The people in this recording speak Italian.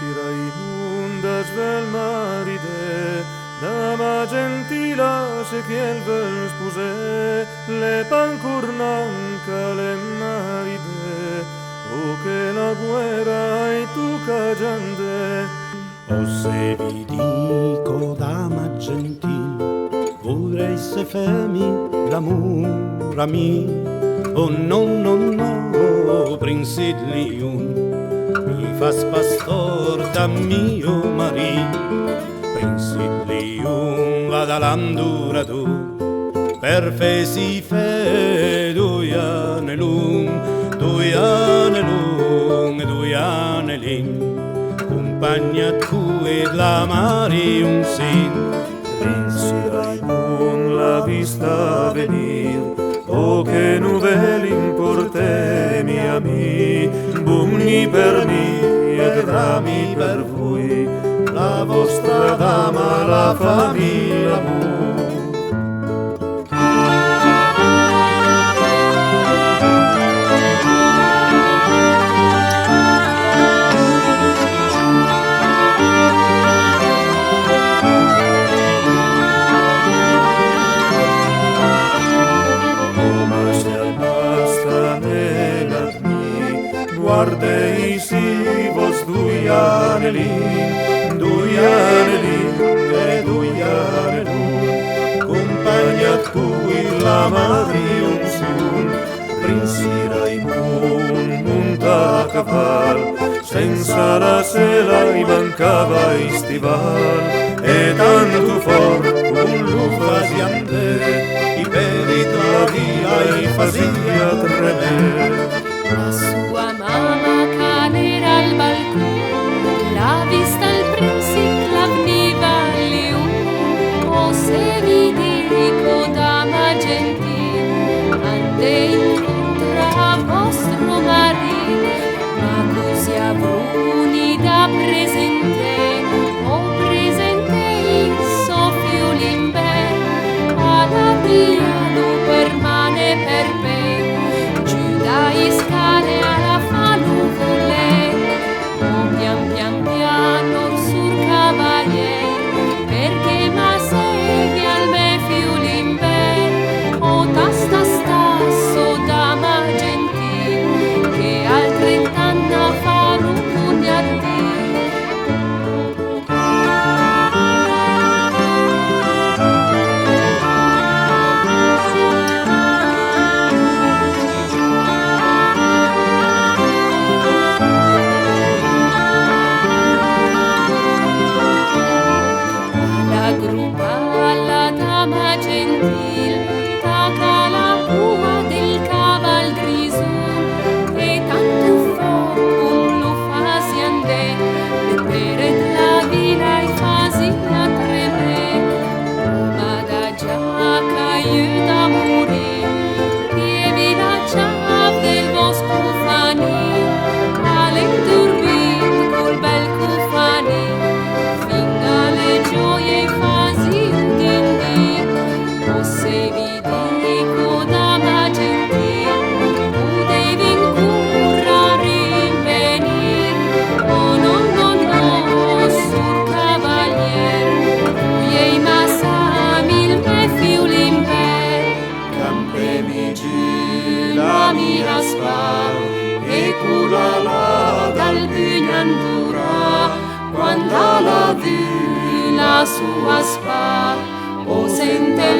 si Raimundas vel maride, dama gentila se chiel vel spuse, le pancurnanca le maride, o che la guerra e tu cagiande. O se vi dico dama gentil, vorrei se femi l'amor a mi. Oh no, no, no, Princilium, mi fas pastor da mio mari. Princilium vada l'andura tu, per fesi fe duianelum, duianelum, duianelin. Compagna tu ed la mari un sin. Princi Raimund la vista venir, o che nuveli importemi a mi, bugni per mi ed rami per voi, la vostra dama, la famiglia mu. Guardei si vos duianelin, duianelin e duianelun, compagnat cui la madrium sul, Princi Raimund munta a caval, senza la sela i mancava istival, e tanto for un lu fasiante, i perit la via i fasia tremer. La sua mamma canera al balcone, la vista il principe l'avniva liun. O se vi dico dama gentil, ande incontra a vostro marito, ma così avruni da presente, o presente il soffio l'imber, alla via lo permane per me, giù dai scale alla fanuvole, o pian pian piano sur cavalier, perché ma segui al me fiulimber, o tasta stasso dama gentil, che altrettanto faru pugnardi. La dama gentil, taca la pua del caval griso, e tanto fuoco lo fasi andè, le pere la vila e fasi la treme, ma da giaca io da morir, pievi la ciav del bosco fani, all'enturbit col bel cufani, finga le gioie e fasi o se vi dico dama gentil, tu devi incurrare in venir, oh no, no, no, sur cavalier, tu ei masami il me fiulimper, Campemi giù la mia spar, e cura la dal pignandura, quando la vi la sua spar, o sente